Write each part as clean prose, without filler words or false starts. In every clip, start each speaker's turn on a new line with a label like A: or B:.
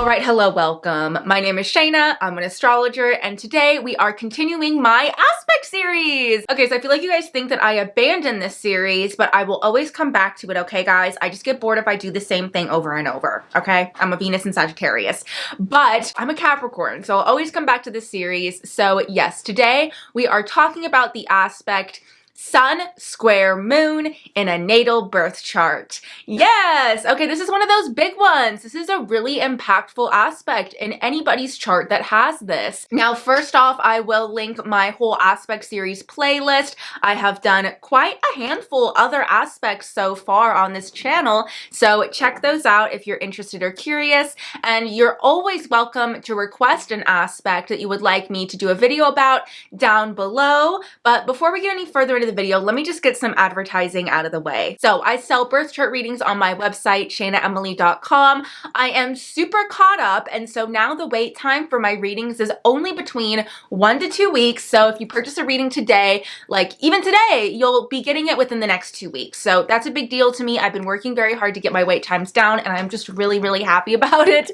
A: Alright, hello, welcome. My name is Shaina, I'm an astrologer, and today we are continuing my aspect series! Okay, so I feel like you guys think that I abandoned this series, but I will always come back to it, okay guys? I just get bored if I do the same thing over and over, okay? I'm a Venus and Sagittarius, but I'm a Capricorn, so I'll always come back to this series. So yes, today we are talking about the aspect Sun square Moon in a natal birth chart. Yes! Okay, this is one of those big ones. This is a really impactful aspect in anybody's chart that has this. Now, first off, I will link my whole aspect series playlist. I have done quite a handful other aspects so far on this channel, so check those out if you're interested or curious. And you're always welcome to request an aspect that you would like me to do a video about down below. But before we get any further into the video, let me just get some advertising out of the way. So I sell birth chart readings on my website, shainaemily.com. I am super caught up, and so now the wait time for my readings is only between 1 to 2 weeks. So if you purchase a reading today, like even today, you'll be getting it within the next 2 weeks. So that's a big deal to me. I've been working very hard to get my wait times down, and I'm just really, really happy about it.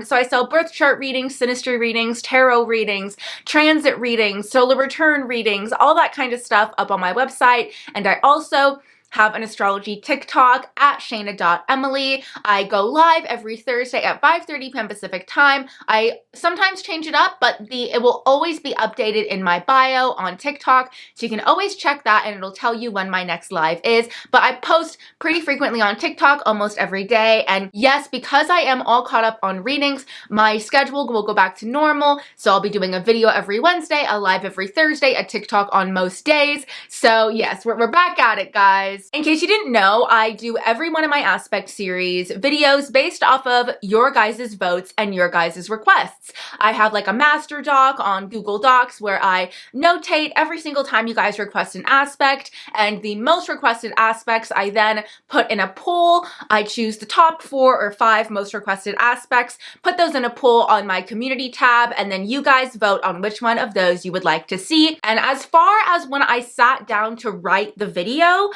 A: So I sell birth chart readings, synastry readings, tarot readings, transit readings, solar return readings, all that kind of stuff up on my website. And I also have an astrology TikTok at shaina.emily. I go live every Thursday at 5:30 p.m. Pacific time. I sometimes change it up, but it will always be updated in my bio on TikTok, so you can always check that and it'll tell you when my next live is. But I post pretty frequently on TikTok almost every day, and yes, because I am all caught up on readings, my schedule will go back to normal, so I'll be doing a video every Wednesday, a live every Thursday, a TikTok on most days. So yes, we're back at it, guys. In case you didn't know, I do every one of my aspect series videos based off of your guys' votes and your guys' requests. I have like a master doc on Google Docs where I notate every single time you guys request an aspect, and the most requested aspects I then put in a poll. I choose the top 4 or 5 most requested aspects, put those in a poll on my community tab, and then you guys vote on which one of those you would like to see. And as far as when I sat down to write the video,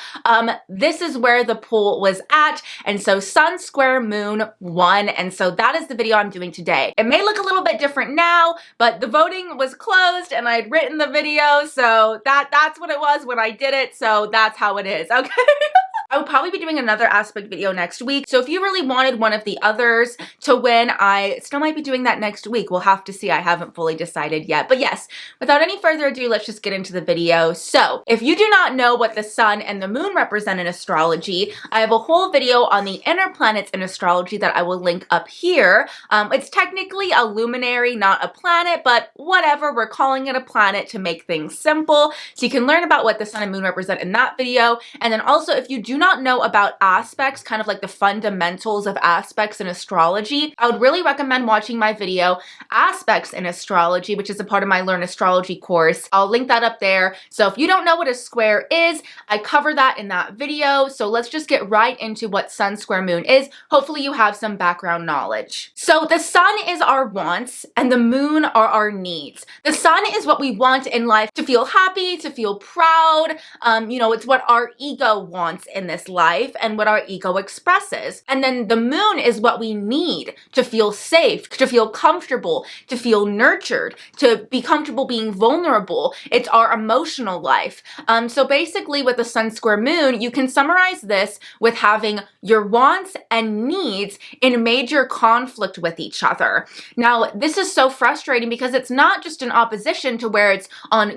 A: this is where the poll was at, and so Sun square Moon won, and so that is the video I'm doing today. It may look a little bit different now, but the voting was closed and I'd written the video, so that's what it was when I did it, so that's how it is, okay? I will probably be doing another aspect video next week, so if you really wanted one of the others to win, I still might be doing that next week. We'll have to see. I haven't fully decided yet. But yes, without any further ado, let's just get into the video. So if you do not know what the sun and the moon represent in astrology, I have a whole video on the inner planets in astrology that I will link up here. It's technically a luminary, not a planet, but whatever, we're calling it a planet to make things simple. So you can learn about what the sun and moon represent in that video. And then also, if you do not know about aspects, kind of like the fundamentals of aspects in astrology, I would really recommend watching my video, Aspects in Astrology, which is a part of my Learn Astrology course. I'll link that up there. So if you don't know what a square is, I cover that in that video. So let's just get right into what Sun square Moon is. Hopefully you have some background knowledge. So the sun is our wants and the moon are our needs. The sun is what we want in life to feel happy, to feel proud. It's what our ego wants in this life and what our ego expresses. And then the moon is what we need to feel safe, to feel comfortable, to feel nurtured, to be comfortable being vulnerable. It's our emotional life. So basically with the sun square moon, you can summarize this with having your wants and needs in major conflict with each other. Now, this is so frustrating because it's not just an opposition to where it's on,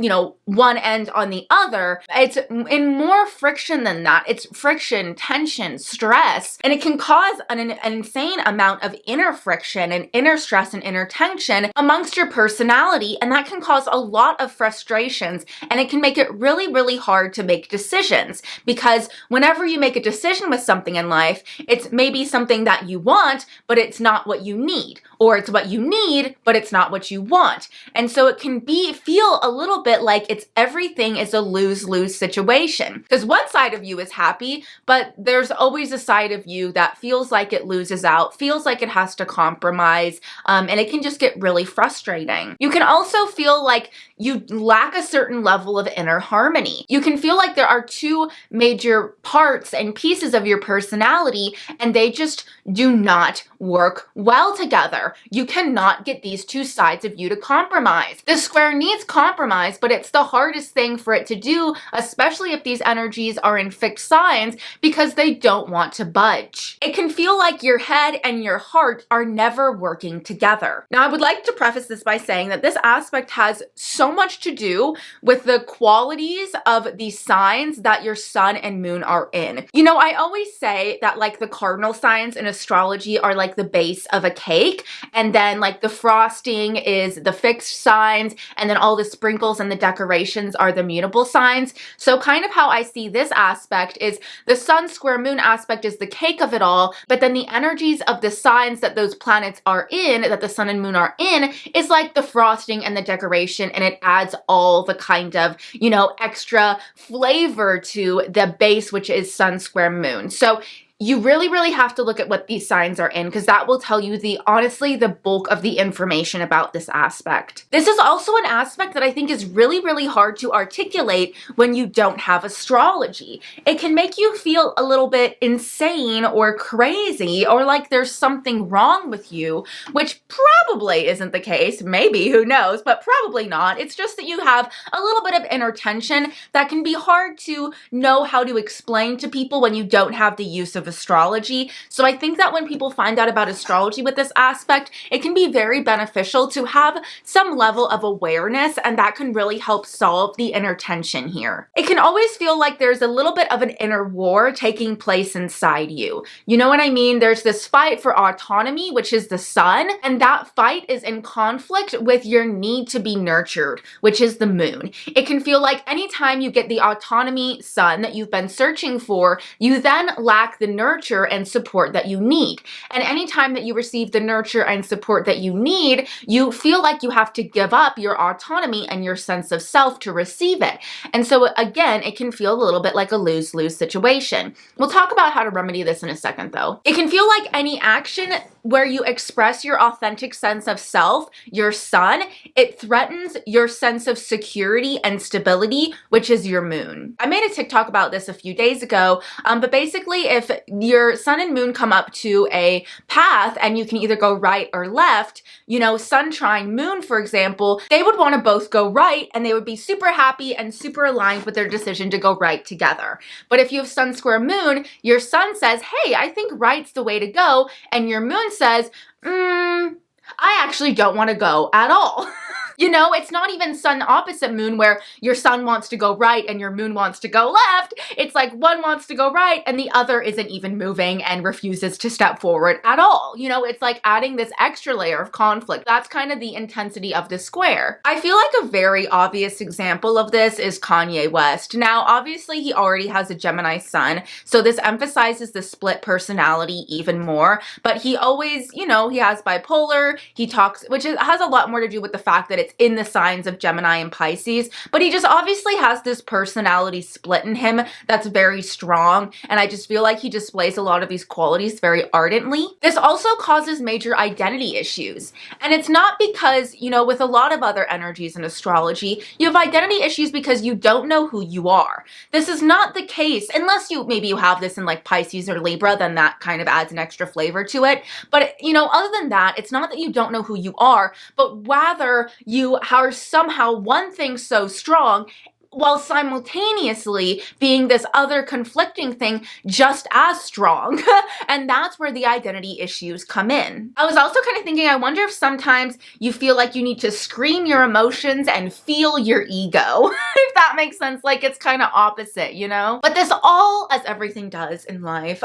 A: one end on the other. It's in more friction than that. It's friction, tension, stress, and it can cause an insane amount of inner friction and inner stress and inner tension amongst your personality, and that can cause a lot of frustrations, and it can make it really, really hard to make decisions, because whenever you make a decision with something in life, it's maybe something that you want, but it's not what you need, or it's what you need, but it's not what you want. And so it can feel a little bit like everything is a lose-lose situation, because one side of you is happy, but there's always a side of you that feels like it loses out, feels like it has to compromise, and it can just get really frustrating. You can also feel like you lack a certain level of inner harmony. You can feel like there are two major parts and pieces of your personality, and they just do not work well together. You cannot get these two sides of you to compromise. The square needs compromise, but it's the hardest thing for it to do, especially if these energies are in fixed signs, because they don't want to budge. It can feel like your head and your heart are never working together. Now, I would like to preface this by saying that this aspect has so much to do with the qualities of the signs that your sun and moon are in. You know, I always say that like the cardinal signs in astrology are like the base of a cake, and then like the frosting is the fixed signs, and then all the sprinkles and the decorations are the mutable signs. So kind of how I see this aspect is the sun square moon aspect is the cake of it all, but then the energies of the signs that those planets are in, that the sun and moon are in, is like the frosting and the decoration, and it adds all the kind of, you know, extra flavor to the base, which is sun square moon. So you really have to look at what these signs are in, because that will tell you honestly the bulk of the information about this aspect. This is also an aspect that I think is really hard to articulate when you don't have astrology. It can make you feel a little bit insane or crazy, or like there's something wrong with you, which probably isn't the case. Maybe, who knows, but probably not. It's just that you have a little bit of inner tension that can be hard to know how to explain to people when you don't have the use of astrology. So I think that when people find out about astrology with this aspect, it can be very beneficial to have some level of awareness, and that can really help solve the inner tension here. It can always feel like there's a little bit of an inner war taking place inside you. You know what I mean? There's this fight for autonomy, which is the sun, and that fight is in conflict with your need to be nurtured, which is the moon. It can feel like anytime you get the autonomy sun that you've been searching for, you then lack the nurture and support that you need. And anytime that you receive the nurture and support that you need, you feel like you have to give up your autonomy and your sense of self to receive it. And so again, it can feel a little bit like a lose-lose situation. We'll talk about how to remedy this in a second though. It can feel like any action where you express your authentic sense of self, your sun, it threatens your sense of security and stability, which is your moon. I made a TikTok about this a few days ago, but basically if your sun and moon come up to a path and you can either go right or left, you know, sun trine moon, for example, they would want to both go right, and they would be super happy and super aligned with their decision to go right together. But if you have sun square moon, your sun says, hey, I think right's the way to go, and your moon says, I actually don't want to go at all. You know, it's not even sun opposite moon where your sun wants to go right and your moon wants to go left. It's like one wants to go right and the other isn't even moving and refuses to step forward at all. You know, it's like adding this extra layer of conflict. That's kind of the intensity of the square. I feel like a very obvious example of this is Kanye West. Now, obviously, he already has a Gemini sun, so this emphasizes the split personality even more, but he always, you know, he has bipolar, he talks, which has a lot more to do with the fact that it's in the signs of Gemini and Pisces, but he just obviously has this personality split in him that's very strong, and I just feel like he displays a lot of these qualities very ardently. This also causes major identity issues, and it's not because, you know, with a lot of other energies in astrology, you have identity issues because you don't know who you are. This is not the case, unless maybe you have this in like Pisces or Libra, then that kind of adds an extra flavor to it. But, you know, other than that, it's not that you don't know who you are, but rather you are somehow one thing so strong while simultaneously being this other conflicting thing just as strong. And that's where the identity issues come in. I was also kind of thinking, I wonder if sometimes you feel like you need to scream your emotions and feel your ego, if that makes sense. Like it's kind of opposite, you know? But this all, as everything does in life,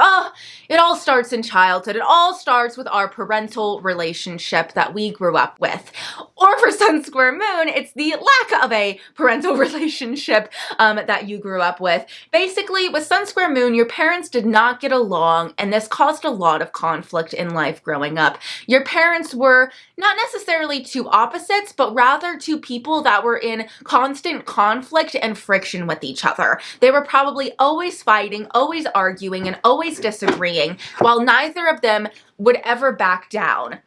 A: it all starts in childhood. It all starts with our parental relationship that we grew up with. Or for Sun Square Moon, it's the lack of a parental relationship that you grew up with. Basically, with Sun Square Moon, your parents did not get along, and this caused a lot of conflict in life growing up. Your parents were not necessarily two opposites, but rather two people that were in constant conflict and friction with each other. They were probably always fighting, always arguing, and always disagreeing, while neither of them would ever back down.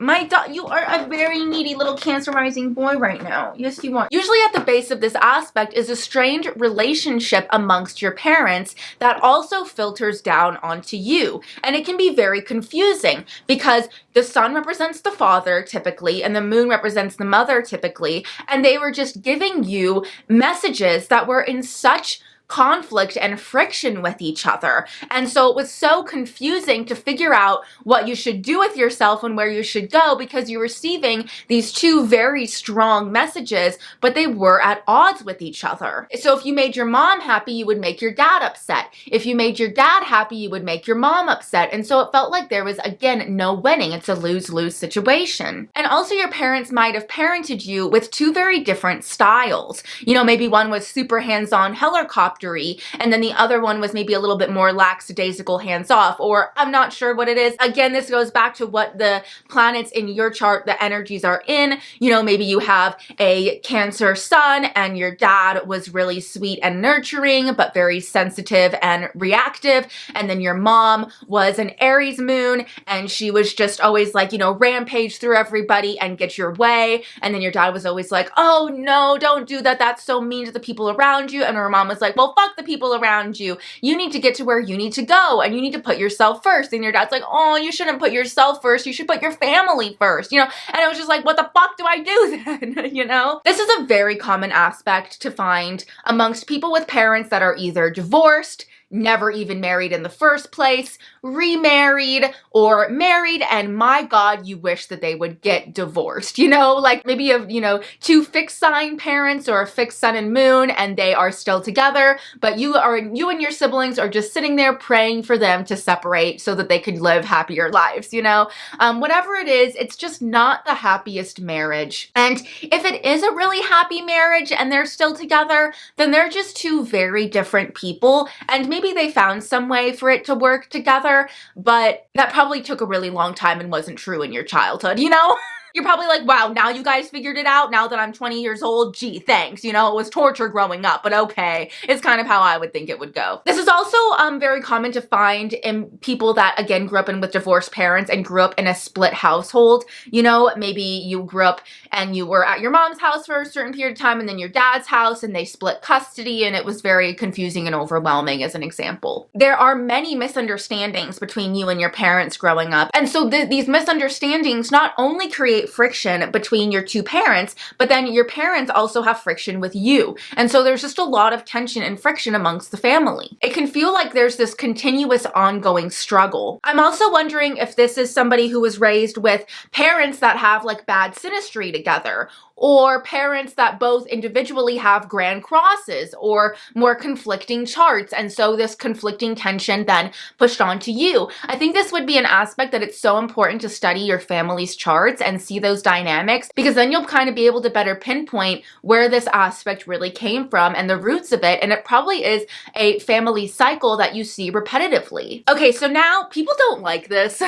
A: You are a very needy little Cancer rising boy right now. Yes, you are. Usually at the base of this aspect is a strained relationship amongst your parents that also filters down onto you. And it can be very confusing because the sun represents the father typically and the moon represents the mother typically. And they were just giving you messages that were in such conflict and friction with each other. And so it was so confusing to figure out what you should do with yourself and where you should go because you're receiving these two very strong messages, but they were at odds with each other. So if you made your mom happy, you would make your dad upset. If you made your dad happy, you would make your mom upset. And so it felt like there was, again, no winning. It's a lose-lose situation. And also your parents might have parented you with two very different styles. You know, maybe one was super hands-on helicopter, and then the other one was maybe a little bit more lackadaisical, hands-off, or I'm not sure what it is. Again, this goes back to what the planets in your chart, the energies are in. You know, maybe you have a Cancer sun and your dad was really sweet and nurturing, but very sensitive and reactive. And then your mom was an Aries moon and she was just always like, you know, rampage through everybody and get your way. And then your dad was always like, oh no, don't do that. That's so mean to the people around you. And her mom was like, well, fuck the people around you. You need to get to where you need to go and you need to put yourself first. And your dad's like, oh, you shouldn't put yourself first. You should put your family first, you know? And it was just like, what the fuck do I do then? You know? This is a very common aspect to find amongst people with parents that are either divorced, never even married in the first place, remarried, or married, and my God, you wish that they would get divorced. You know, like maybe you have, you know, two fixed sign parents or a fixed sun and moon, and they are still together, but you and your siblings are just sitting there praying for them to separate so that they could live happier lives, you know? Whatever it is, it's just not the happiest marriage. And if it is a really happy marriage and they're still together, then they're just two very different people, and maybe they found some way for it to work together, but that probably took a really long time and wasn't true in your childhood, you know? You're probably like, wow, now you guys figured it out now that I'm 20 years old? Gee, thanks. You know, it was torture growing up, but okay. It's kind of how I would think it would go. This is also very common to find in people that, again, grew up with divorced parents and grew up in a split household. You know, maybe you grew up and you were at your mom's house for a certain period of time and then your dad's house and they split custody and it was very confusing and overwhelming as an example. There are many misunderstandings between you and your parents growing up. And so these misunderstandings not only create friction between your two parents, but then your parents also have friction with you. And so there's just a lot of tension and friction amongst the family. It can feel like there's this continuous ongoing struggle. I'm also wondering if this is somebody who was raised with parents that have like bad synastry together, or parents that both individually have grand crosses or more conflicting charts. And so this conflicting tension then pushed onto you. I think this would be an aspect that it's so important to study your family's charts and see those dynamics, because then you'll kind of be able to better pinpoint where this aspect really came from and the roots of it. And it probably is a family cycle that you see repetitively. Okay, so now people don't like this.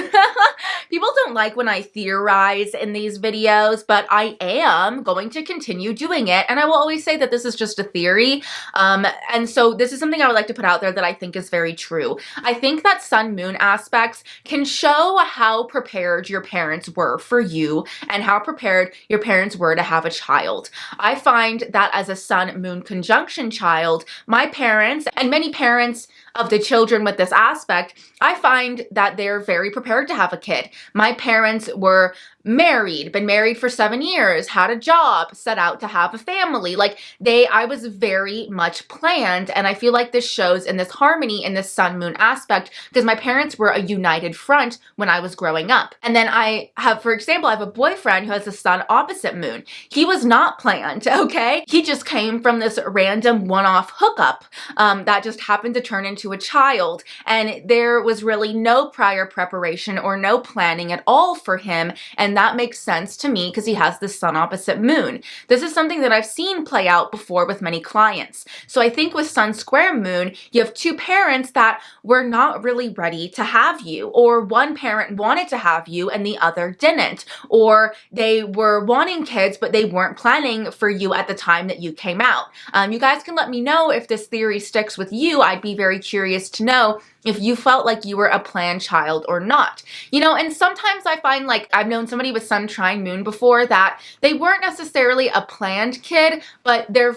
A: People don't like when I theorize in these videos, but I am going to continue doing it. And I will always say that this is just a theory. And so this is something I would like to put out there that I think is very true. I think that sun-moon aspects can show how prepared your parents were for you and how prepared your parents were to have a child. I find that as a sun-moon conjunction child, my parents and many parents of the children with this aspect, I find that they're very prepared to have a kid. My parents were married, been married for 7 years, had a job, set out to have a family. Like I was very much planned, and I feel like this shows in this harmony in this sun-moon aspect because my parents were a united front when I was growing up. And then I have, for example, I have a boyfriend who has a sun opposite moon. He was not planned, okay? He just came from this random one-off hookup that just happened to turn into a child, and there was really no prior preparation or no planning at all for him, and that makes sense to me because he has this sun opposite moon. This is something that I've seen play out before with many clients. So I think with sun square moon, you have two parents that were not really ready to have you, or one parent wanted to have you and the other didn't, or they were wanting kids but they weren't planning for you at the time that you came out. You guys can let me know if this theory sticks with you. I'd be very curious to know if you felt like you were a planned child or not. You know, and sometimes I find, like, I've known somebody with sun trine moon before that they weren't necessarily a planned kid, but their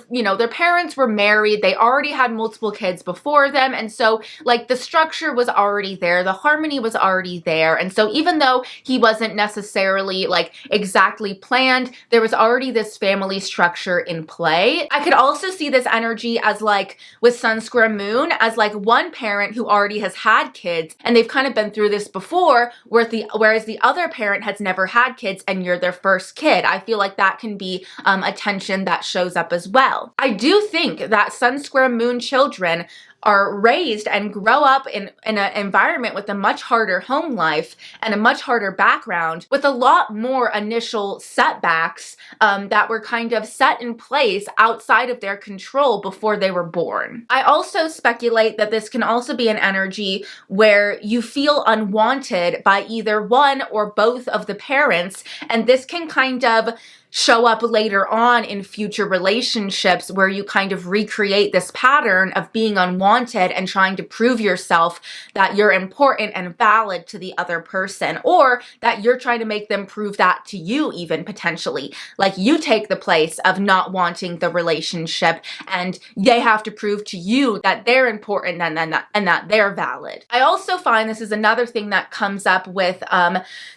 A: parents were married, they already had multiple kids before them, and so like the structure was already there, the harmony was already there, and so even though he wasn't necessarily like exactly planned, there was already this family structure in play. I could also see this energy as like with sun square moon as like one parent who already has had kids and they've kind of been through this before, whereas the other parent has never had kids and you're their first kid. I feel like that can be a tension that shows up as well. I do think that sun square moon children are raised and grow up in an environment with a much harder home life and a much harder background, with a lot more initial setbacks that were kind of set in place outside of their control before they were born. I also speculate that this can also be an energy where you feel unwanted by either one or both of the parents, and this can kind of show up later on in future relationships where you kind of recreate this pattern of being unwanted and trying to prove yourself that you're important and valid to the other person, or that you're trying to make them prove that to you, even potentially. Like you take the place of not wanting the relationship and they have to prove to you that they're important and that they're valid. I also find this is another thing that comes up with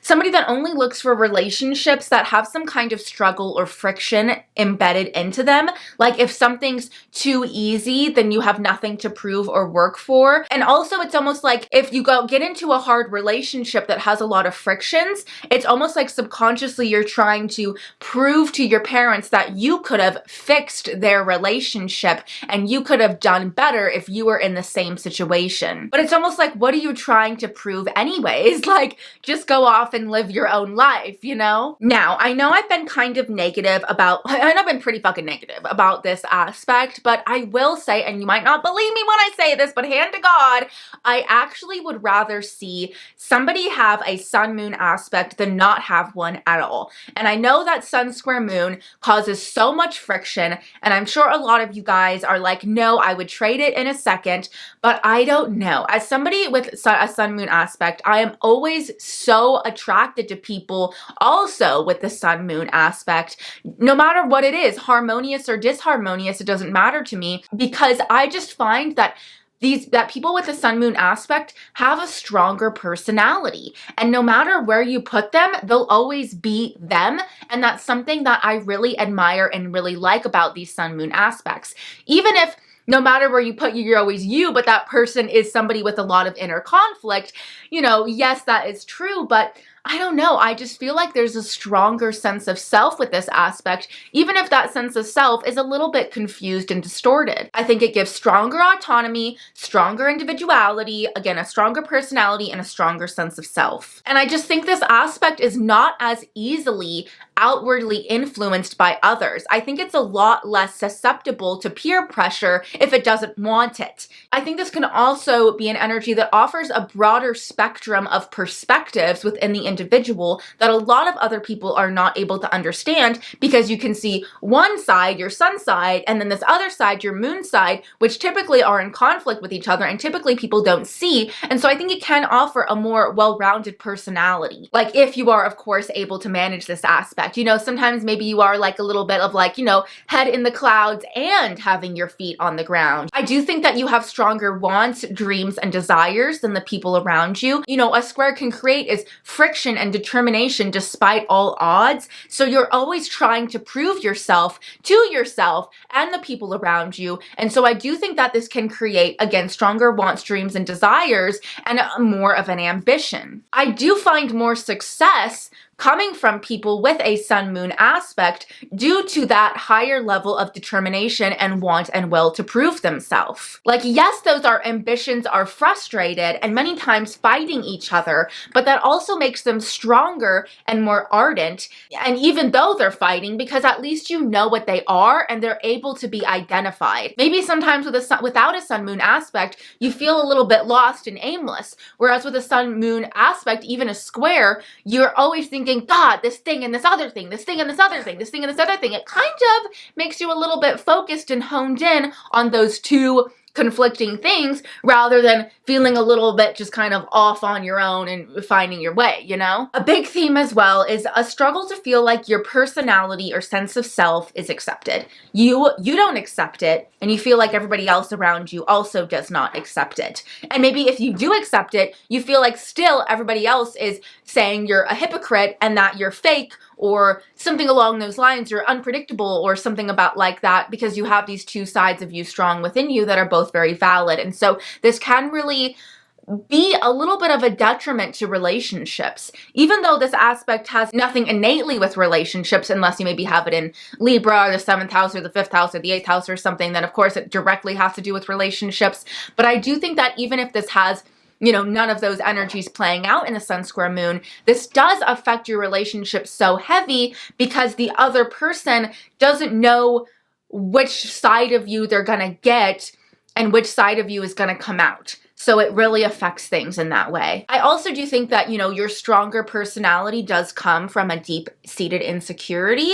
A: somebody that only looks for relationships that have some kind of struggle or friction embedded into them. Like if something's too easy, then you have nothing to prove or work for. And also it's almost like if you get into a hard relationship that has a lot of frictions, it's almost like subconsciously you're trying to prove to your parents that you could have fixed their relationship and you could have done better if you were in the same situation. But it's almost like, what are you trying to prove anyways? Like, just go off and live your own life, you know? Now, I know I've been kind of negative about, I've been pretty fucking negative about this aspect, but I will say, and you might not believe me when I say this, but hand to God, I actually would rather see somebody have a sun moon aspect than not have one at all. And I know that sun square moon causes so much friction, and I'm sure a lot of you guys are like, no, I would trade it in a second, but I don't know. As somebody with a sun moon aspect, I am always so attracted to people also with the sun moon aspect, no matter what it is, harmonious or disharmonious, it doesn't matter to me, because I just find that people with the sun moon aspect have a stronger personality, and no matter where you put them, they'll always be them. And that's something that I really admire and really like about these sun moon aspects. Even if no matter where you put you, you're always you, but that person is somebody with a lot of inner conflict, you know, yes, that is true, but I don't know, I just feel like there's a stronger sense of self with this aspect, even if that sense of self is a little bit confused and distorted. I think it gives stronger autonomy, stronger individuality, again, a stronger personality, and a stronger sense of self. And I just think this aspect is not as easily outwardly influenced by others. I think it's a lot less susceptible to peer pressure if it doesn't want it. I think this can also be an energy that offers a broader spectrum of perspectives within the individual that a lot of other people are not able to understand, because you can see one side, your sun side, and then this other side, your moon side, which typically are in conflict with each other and typically people don't see. And so I think it can offer a more well-rounded personality. Like if you are, of course, able to manage this aspect. You know, sometimes maybe you are like a little bit of like, you know, head in the clouds and having your feet on the ground. I do think that you have stronger wants, dreams, and desires than the people around you. You know, a square can create is friction and determination despite all odds. So you're always trying to prove yourself to yourself and the people around you. And so I do think that this can create, again, stronger wants, dreams, and desires, and more of an ambition. I do find more success coming from people with a sun moon aspect due to that higher level of determination and want and will to prove themselves. Like, yes, those ambitions are frustrated and many times fighting each other, but that also makes them stronger and more ardent. And even though they're fighting, because at least you know what they are and they're able to be identified. Maybe sometimes without a sun moon aspect, you feel a little bit lost and aimless. Whereas with a sun moon aspect, even a square, you're always thinking, God, this thing and this other thing, this thing and this other thing, this thing and this other thing. It kind of makes you a little bit focused and honed in on those two conflicting things rather than feeling a little bit just kind of off on your own and finding your way, you know? A big theme as well is a struggle to feel like your personality or sense of self is accepted. You don't accept it, and you feel like everybody else around you also does not accept it. And maybe if you do accept it, you feel like still everybody else is saying you're a hypocrite and that you're fake or something along those lines, you're unpredictable or something about like that, because you have these two sides of you strong within you that are both very valid. And so this can really be a little bit of a detriment to relationships, even though this aspect has nothing innately with relationships, unless you maybe have it in Libra or the 7th house or the 5th house or the 8th house or something, then of course it directly has to do with relationships. But I do think that even if this has, you know, none of those energies playing out in the sun square moon, this does affect your relationship so heavy because the other person doesn't know which side of you they're gonna get and which side of you is gonna come out. So it really affects things in that way. I also do think that, you know, your stronger personality does come from a deep-seated insecurity.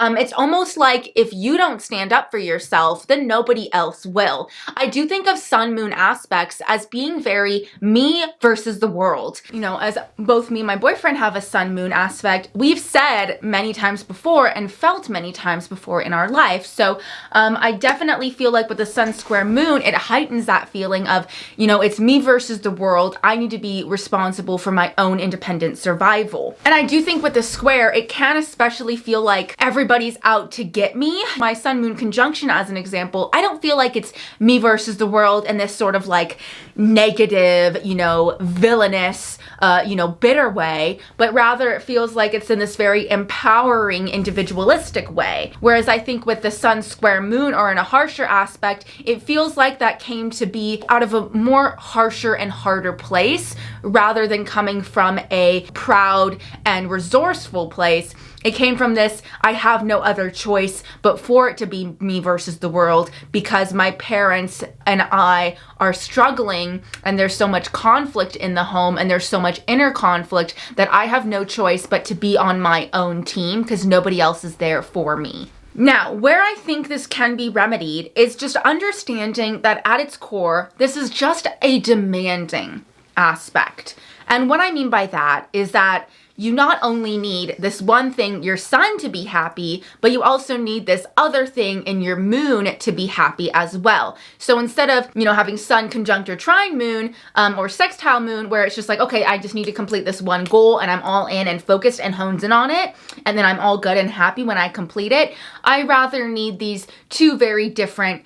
A: It's almost like if you don't stand up for yourself, then nobody else will. I do think of sun-moon aspects as being very me versus the world. You know, as both me and my boyfriend have a sun-moon aspect, we've said many times before and felt many times before in our life. So I definitely feel like with the sun square moon, it heightens that feeling of, you know, it's me versus the world. I need to be responsible for my own independent survival. And I do think with the square, it can especially feel like everybody's out to get me. My sun-moon conjunction as an example, I don't feel like it's me versus the world in this sort of like negative, you know, villainous, you know, bitter way, but rather it feels like it's in this very empowering, individualistic way. Whereas I think with the sun square moon or in a harsher aspect, it feels like that came to be out of a more harsher and harder place rather than coming from a proud and resourceful place. It came from this, I have no other choice but for it to be me versus the world because my parents and I are struggling and there's so much conflict in the home and there's so much inner conflict that I have no choice but to be on my own team because nobody else is there for me. Now, where I think this can be remedied is just understanding that at its core, this is just a demanding aspect. And what I mean by that is that you not only need this one thing, your sun, to be happy, but you also need this other thing in your moon to be happy as well. So instead of, you know, having sun conjunct or trine moon or sextile moon, where it's just like, okay, I just need to complete this one goal and I'm all in and focused and honed in on it, and then I'm all good and happy when I complete it, I rather need these two very different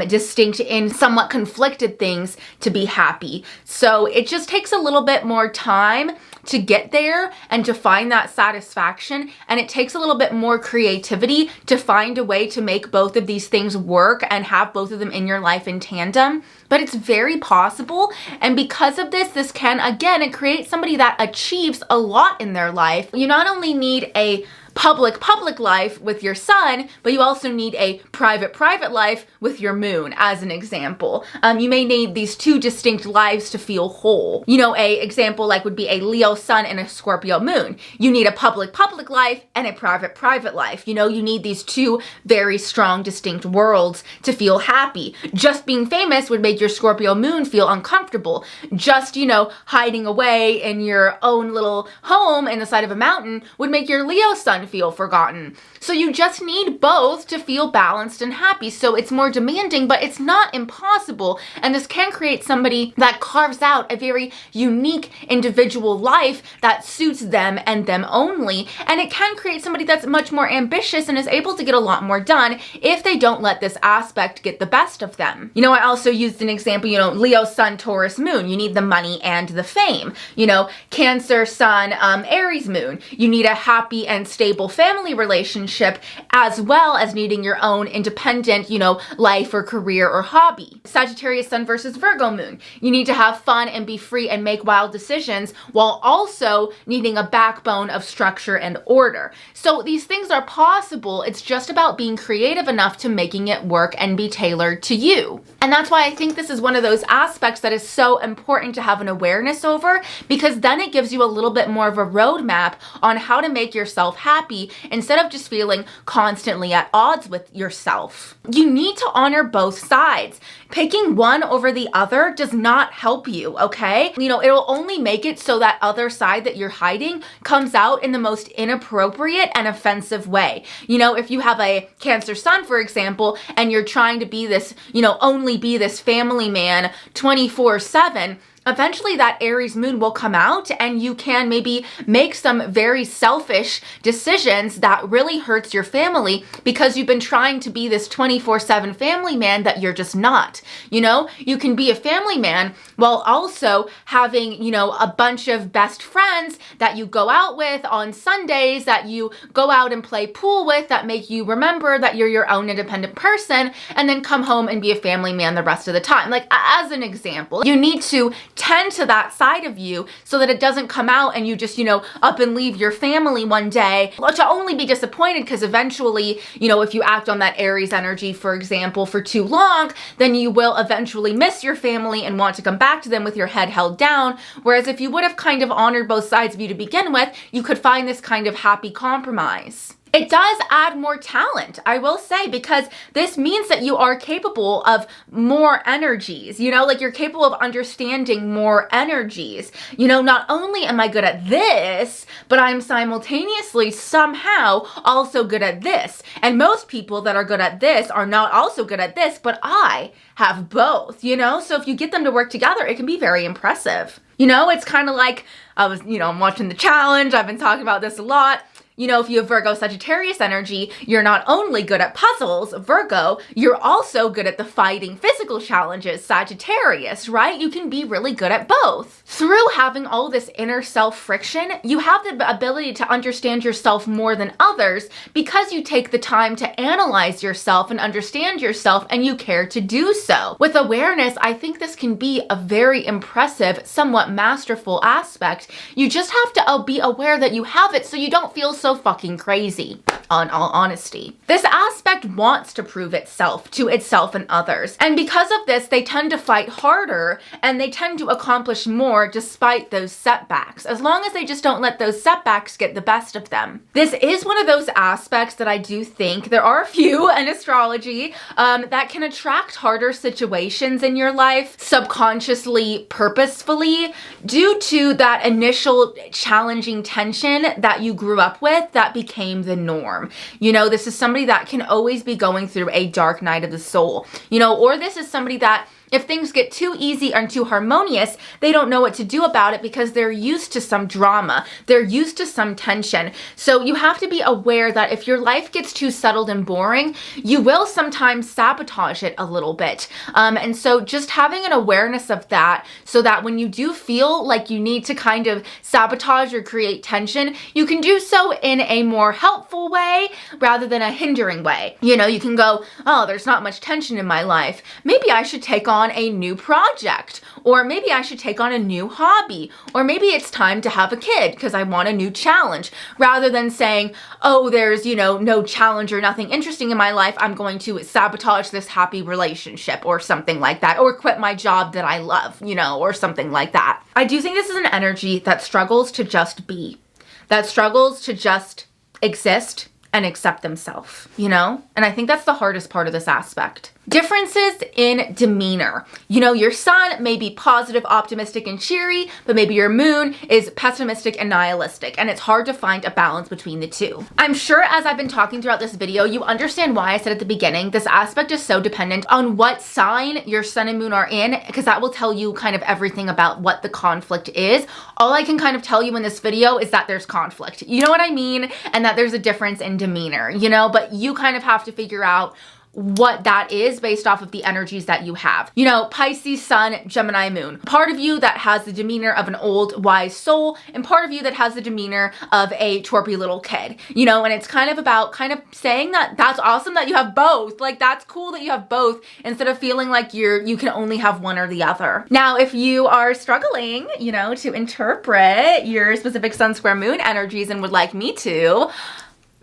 A: distinct and somewhat conflicted things to be happy. So it just takes a little bit more time to get there and to find that satisfaction. And it takes a little bit more creativity to find a way to make both of these things work and have both of them in your life in tandem. But it's very possible. And because of this, this can, again, create somebody that achieves a lot in their life. You not only need a public life with your sun, but you also need a private life with your moon, as an example. You may need these two distinct lives to feel whole. You know, a example like would be a Leo sun and a Scorpio moon. You need a public life and a private life. You know, you need these two very strong, distinct worlds to feel happy. Just being famous would make your Scorpio moon feel uncomfortable. Just, you know, hiding away in your own little home in the side of a mountain would make your Leo sun feel forgotten. So you just need both to feel balanced and happy. So it's more demanding, but it's not impossible. And this can create somebody that carves out a very unique individual life that suits them and them only. And it can create somebody that's much more ambitious and is able to get a lot more done if they don't let this aspect get the best of them. You know, I also used an example, you know, Leo sun, Taurus moon. You need the money and the fame. You know, Cancer sun, Aries moon. You need a happy and stable family relationship, as well as needing your own independent, you know, life or career or hobby. Sagittarius sun versus Virgo moon. You need to have fun and be free and make wild decisions while also needing a backbone of structure and order. So these things are possible. It's just about being creative enough to making it work and be tailored to you. And that's why I think this is one of those aspects that is so important to have an awareness over, because then it gives you a little bit more of a roadmap on how to make yourself happy happy instead of just feeling constantly at odds with yourself. You need to honor both sides. Picking one over the other does not help you, okay? You know, it'll only make it so that other side that you're hiding comes out in the most inappropriate and offensive way. You know, if you have a Cancer sun, for example, and you're trying to be this, you know, only be this family man 24/7, eventually that Aries moon will come out and you can maybe make some very selfish decisions that really hurts your family because you've been trying to be this 24/7 family man that you're just not. You know, you can be a family man while also having, you know, a bunch of best friends that you go out with on Sundays, that you go out and play pool with, that make you remember that you're your own independent person, and then come home and be a family man the rest of the time. Like, as an example, you need to tend to that side of you so that it doesn't come out and you just, you know, up and leave your family one day to only be disappointed because eventually, you know, if you act on that Aries energy, for example, for too long, then you will eventually miss your family and want to come back to them with your head held down. Whereas if you would have kind of honored both sides of you to begin with, you could find this kind of happy compromise. It does add more talent, I will say, because this means that you are capable of more energies, you know, like you're capable of understanding more energies. You know, not only am I good at this, but I'm simultaneously somehow also good at this. And most people that are good at this are not also good at this, but I have both, you know? So if you get them to work together, it can be very impressive. You know, it's kind of like I'm watching The Challenge. I've been talking about this a lot. You know, if you have Virgo Sagittarius energy, you're not only good at puzzles, Virgo, you're also good at the fighting physical challenges, Sagittarius, right? You can be really good at both. Through having all this inner self friction, you have the ability to understand yourself more than others because you take the time to analyze yourself and understand yourself and you care to do so. With awareness, I think this can be a very impressive, somewhat masterful aspect. You just have to be aware that you have it so you don't feel so fucking crazy, on all honesty. This aspect wants to prove itself to itself and others. And because of this, they tend to fight harder and they tend to accomplish more despite those setbacks, as long as they just don't let those setbacks get the best of them. This is one of those aspects that I do think there are a few in astrology that can attract harder situations in your life subconsciously, purposefully, due to that initial challenging tension that you grew up with that became the norm. You know, this is somebody that can always be going through a dark night of the soul, you know, or this is somebody that if things get too easy and too harmonious, they don't know what to do about it because they're used to some drama. They're used to some tension. So you have to be aware that if your life gets too settled and boring, you will sometimes sabotage it a little bit. And so just having an awareness of that so that when you do feel like you need to kind of sabotage or create tension, you can do so in a more helpful way rather than a hindering way. You know, you can go, oh, there's not much tension in my life. Maybe I should take on a new project, or maybe I should take on a new hobby, or maybe it's time to have a kid because I want a new challenge, rather than saying, oh, there's, you know, no challenge or nothing interesting in my life, I'm going to sabotage this happy relationship or something like that, or quit my job that I love, you know, or something like that. I do think this is an energy that struggles to just be, that struggles to just exist and accept themselves, you know? And I think that's the hardest part of this aspect. Differences in demeanor. You know, your sun may be positive, optimistic, and cheery, but maybe your moon is pessimistic and nihilistic, and it's hard to find a balance between the two. I'm sure as I've been talking throughout this video, you understand why I said at the beginning, this aspect is so dependent on what sign your sun and moon are in, because that will tell you kind of everything about what the conflict is. All I can kind of tell you in this video is that there's conflict. You know what I mean? And that there's a difference in demeanor, you know, but you kind of have to figure out what that is based off of the energies that you have. You know, Pisces sun, Gemini moon. Part of you that has the demeanor of an old wise soul, and part of you that has the demeanor of a twerpy little kid. You know, and it's kind of about kind of saying that that's awesome that you have both. Like, that's cool that you have both instead of feeling like you can only have one or the other. Now, if you are struggling, you know, to interpret your specific sun square moon energies and would like me to,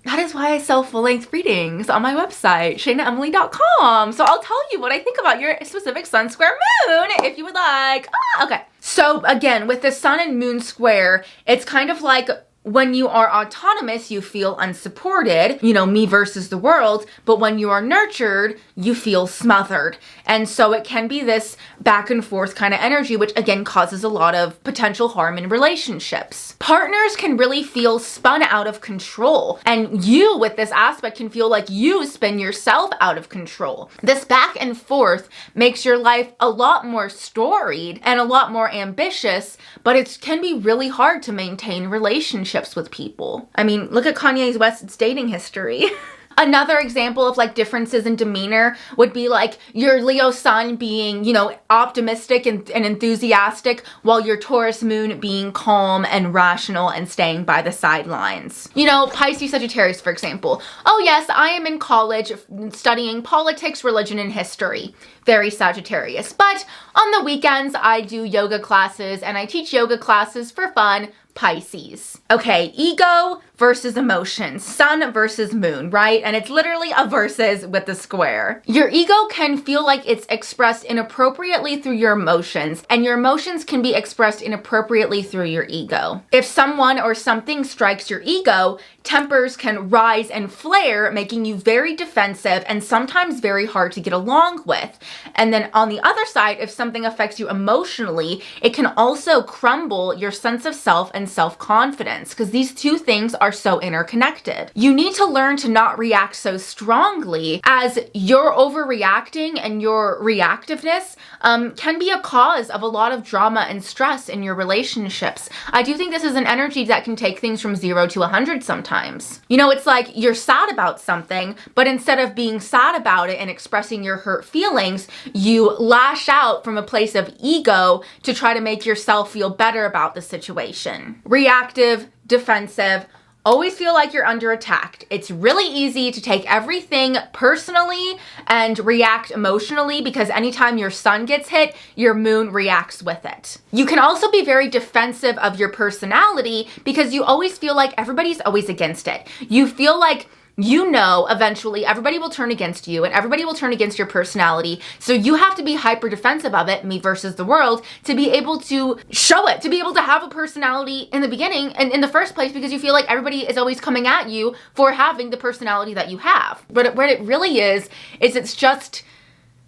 A: that is why I sell full-length readings on my website, shainaemily.com. So I'll tell you what I think about your specific sun square moon if you would like. Okay. So again, with the sun and moon square, it's kind of like when you are autonomous, you feel unsupported, me versus the world. But when you are nurtured, you feel smothered. And so it can be this back and forth kind of energy, which again causes a lot of potential harm in relationships. Partners can really feel spun out of control. And you with this aspect can feel like you spin yourself out of control. This back and forth makes your life a lot more storied and a lot more ambitious, but it can be really hard to maintain relationships with people. I mean, look at Kanye West's dating history. Another example of like differences in demeanor would be like your Leo sun being, optimistic and enthusiastic, while your Taurus moon being calm and rational and staying by the sidelines. Pisces Sagittarius, for example. Oh yes, I am in college studying politics, religion, and history. Very Sagittarius. But on the weekends, I do yoga classes and I teach yoga classes for fun. Pisces. Okay, ego versus emotions, sun versus moon, right? And it's literally a versus with the square. Your ego can feel like it's expressed inappropriately through your emotions, and your emotions can be expressed inappropriately through your ego. If someone or something strikes your ego, tempers can rise and flare, making you very defensive and sometimes very hard to get along with. And then on the other side, if something affects you emotionally, it can also crumble your sense of self and self-confidence, because these two things are so interconnected. You need to learn to not react so strongly, as your overreacting and your reactiveness can be a cause of a lot of drama and stress in your relationships. I do think this is an energy that can take things from 0 to 100 sometimes. It's like you're sad about something, but instead of being sad about it and expressing your hurt feelings, you lash out from a place of ego to try to make yourself feel better about the situation. Reactive, defensive, always feel like you're under attack. It's really easy to take everything personally and react emotionally, because anytime your sun gets hit, your moon reacts with it. You can also be very defensive of your personality because you always feel like everybody's always against it. You feel like eventually everybody will turn against you and everybody will turn against your personality. So you have to be hyper defensive of it, me versus the world, to be able to show it, to be able to have a personality in the beginning and in the first place, because you feel like everybody is always coming at you for having the personality that you have. But what it really is it's just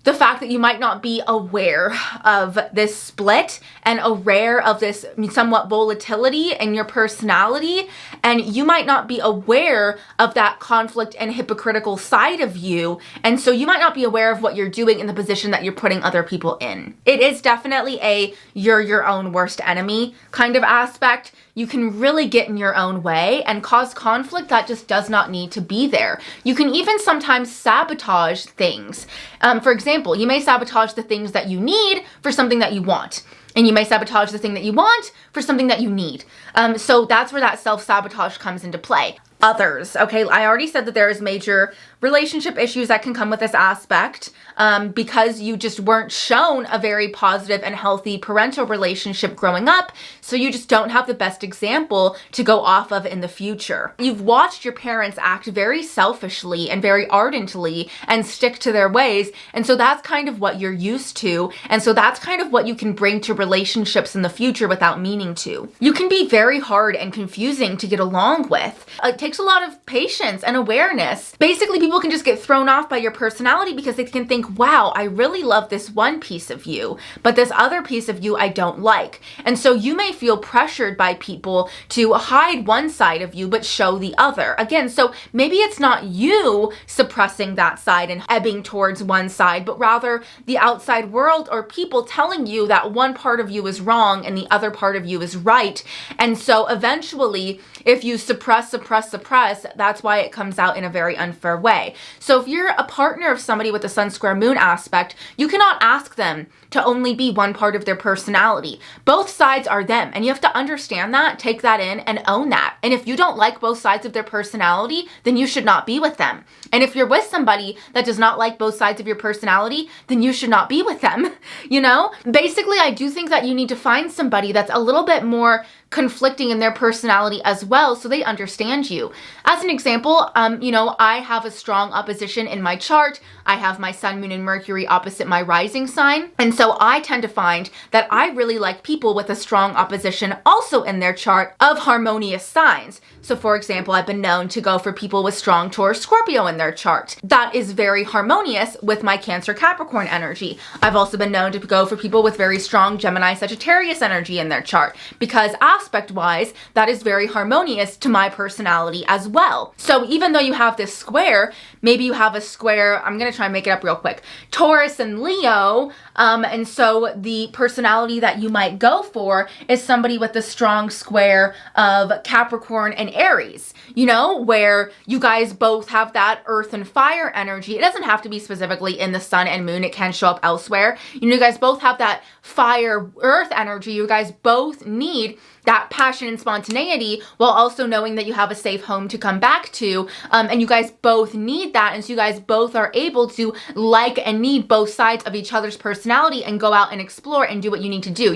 A: the fact that you might not be aware of this split and aware of this somewhat volatility in your personality, and you might not be aware of that conflict and hypocritical side of you, and so you might not be aware of what you're doing in the position that you're putting other people in. It is definitely a you're your own worst enemy kind of aspect. You can really get in your own way and cause conflict that just does not need to be there. You can even sometimes sabotage things. For example, you may sabotage the things that you need for something that you want. And you may sabotage the thing that you want for something that you need. So that's where that self-sabotage comes into play. Others, okay, I already said that there is major relationship issues that can come with this aspect because you just weren't shown a very positive and healthy parental relationship growing up, so you just don't have the best example to go off of in the future. You've watched your parents act very selfishly and very ardently and stick to their ways, and so that's kind of what you're used to, and so that's kind of what you can bring to relationships in the future without meaning to. You can be very hard and confusing to get along with. It takes a lot of patience and awareness. Basically, people can just get thrown off by your personality because they can think, wow, I really love this one piece of you, but this other piece of you I don't like. And so you may feel pressured by people to hide one side of you but show the other. Again, so maybe it's not you suppressing that side and ebbing towards one side, but rather the outside world or people telling you that one part of you is wrong and the other part of you is right. And so eventually, if you suppress, that's why it comes out in a very unfair way. So if you're a partner of somebody with a sun square moon aspect, you cannot ask them to only be one part of their personality. Both sides are them, and you have to understand that, take that in, and own that. And if you don't like both sides of their personality, then you should not be with them. And if you're with somebody that does not like both sides of your personality, then you should not be with them. Basically, I do think that you need to find somebody that's a little bit more conflicting in their personality as well, so they understand you. As an example, I have a strong opposition in my chart. I have my sun, moon, and Mercury opposite my rising sign. And so I tend to find that I really like people with a strong opposition also in their chart of harmonious signs. So for example, I've been known to go for people with strong Taurus, Scorpio in their chart. That is very harmonious with my Cancer, Capricorn energy. I've also been known to go for people with very strong Gemini, Sagittarius energy in their chart, because aspect-wise, that is very harmonious to my personality as well. So even though you have this square, maybe you have a square, I'm gonna try and make it up real quick, Taurus and Leo, and so the personality that you might go for is somebody with a strong square of Capricorn and Aries, where you guys both have that earth and fire energy. It doesn't have to be specifically in the sun and moon. It can show up elsewhere. You guys both have that fire earth energy. You guys both need that passion and spontaneity while also knowing that you have a safe home to come back to. And you guys both need that. And so you guys both are able to like and need both sides of each other's personality and go out and explore and do what you need to do,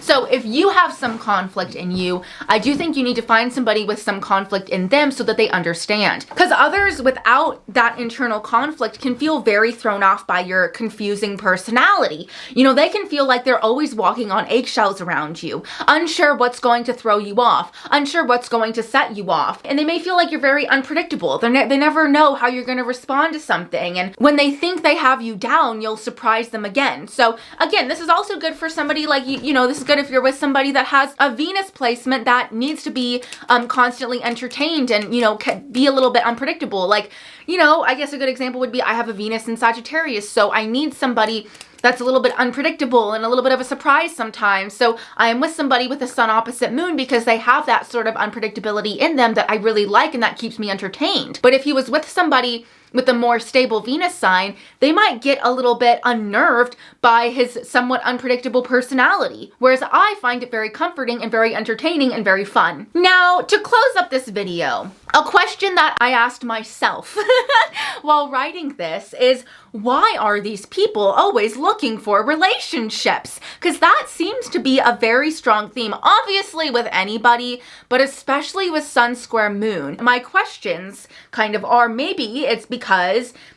A: So if you have some conflict in you, I do think you need to find somebody with some conflict in them so that they understand. Because others without that internal conflict can feel very thrown off by your confusing personality. They can feel like they're always walking on eggshells around you, unsure what's going to throw you off, unsure what's going to set you off. And they may feel like you're very unpredictable. They never know how you're going to respond to something. And when they think they have you down, you'll surprise them again. So again, this is also good for somebody like this is good if you're with somebody that has a Venus placement that needs to be constantly entertained and, can be a little bit unpredictable. Like, I guess a good example would be I have a Venus in Sagittarius, so I need somebody that's a little bit unpredictable and a little bit of a surprise sometimes. So I am with somebody with a sun opposite moon because they have that sort of unpredictability in them that I really like and that keeps me entertained. But if he was with somebody with a more stable Venus sign, they might get a little bit unnerved by his somewhat unpredictable personality, whereas I find it very comforting and very entertaining and very fun. Now, to close up this video, a question that I asked myself while writing this is, why are these people always looking for relationships? Because that seems to be a very strong theme, obviously with anybody, but especially with Sun square Moon. My questions kind of are, maybe it's because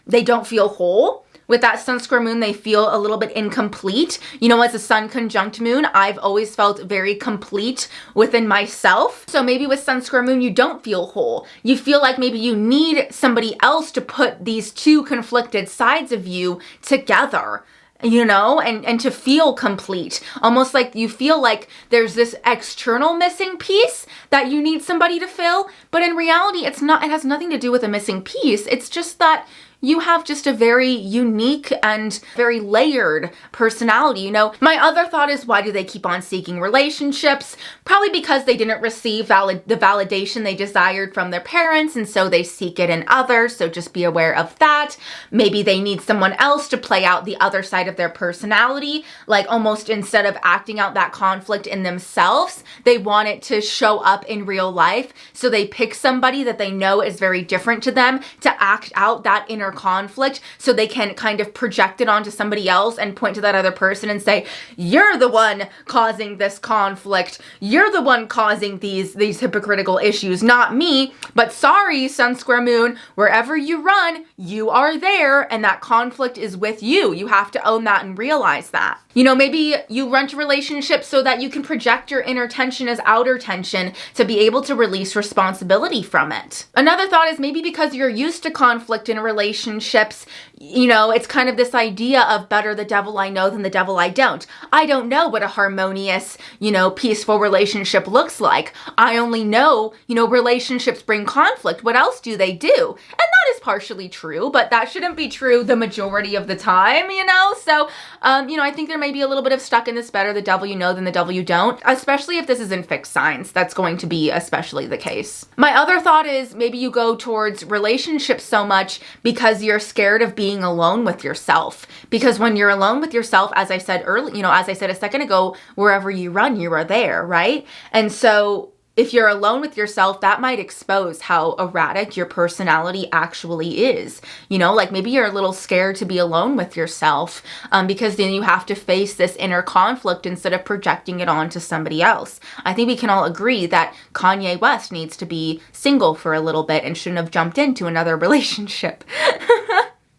A: they don't feel whole. With that Sun square Moon, they feel a little bit incomplete. As a Sun conjunct Moon, I've always felt very complete within myself. So maybe with Sun square Moon, you don't feel whole. You feel like maybe you need somebody else to put these two conflicted sides of you together. And to feel complete. Almost like you feel like there's this external missing piece that you need somebody to fill. But in reality, it has nothing to do with a missing piece. It's just that you have just a very unique and very layered personality. My other thought is, why do they keep on seeking relationships? Probably because they didn't receive the validation they desired from their parents, and so they seek it in others. So just be aware of that. Maybe they need someone else to play out the other side of their personality. Like almost instead of acting out that conflict in themselves, they want it to show up in real life. So they pick somebody that they know is very different to them to act out that inner conflict, so they can kind of project it onto somebody else and point to that other person and say, you're the one causing this conflict. You're the one causing these hypocritical issues, not me. But sorry, Sun square Moon, wherever you run, you are there, and that conflict is with you. You have to own that and realize that. Maybe you run to relationships so that you can project your inner tension as outer tension to be able to release responsibility from it. Another thought is maybe because you're used to conflict in relationships, it's kind of this idea of better the devil I know than the devil I don't. I don't know what a harmonious, peaceful relationship looks like. I only know, relationships bring conflict. What else do they do? And that is partially true, but that shouldn't be true the majority of the time, So, I think there may be a little bit of stuck in this better the devil you know than the devil you don't, especially if this is in fixed signs. That's going to be especially the case. My other thought is maybe you go towards relationships so much because you're scared of being alone with yourself. Because when you're alone with yourself, as I said earlier, as I said a second ago, wherever you run, you are there, right? And so if you're alone with yourself, that might expose how erratic your personality actually is. You know, like maybe you're a little scared to be alone with yourself because then you have to face this inner conflict instead of projecting it onto somebody else. I think we can all agree that Kanye West needs to be single for a little bit and shouldn't have jumped into another relationship.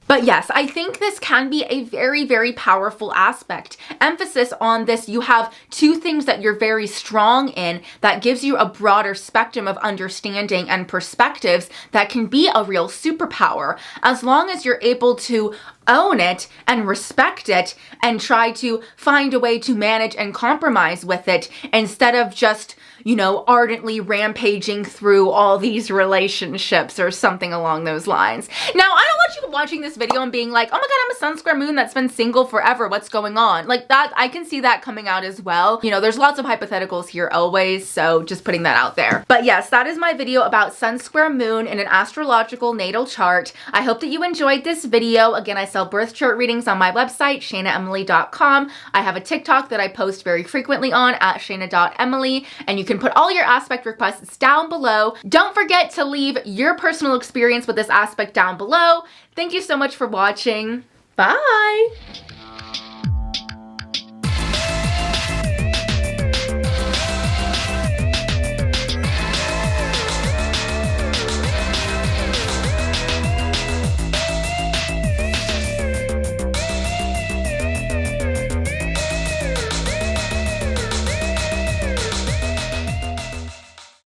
A: But yes, I think this can be a very, very powerful aspect. Emphasis on this, you have two things that you're very strong in that gives you a broader spectrum of understanding and perspectives that can be a real superpower, as long as you're able to own it and respect it and try to find a way to manage and compromise with it instead of just, you know, ardently rampaging through all these relationships or something along those lines. Now, I don't want you watching this video and being like, oh my god, I'm a Sun Square Moon that's been single forever. What's going on? Like that, I can see that coming out as well. You know, there's lots of hypotheticals here always, so just putting that out there. But yes, that is my video about Sun Square Moon in an astrological natal chart. I hope that you enjoyed this video. Again, I sell birth chart readings on my website, shainaemily.com. I have a TikTok that I post very frequently on at shaina.emily, and you can put all your aspect requests down below. Don't forget to leave your personal experience with this aspect down below. Thank you so much for watching. Bye!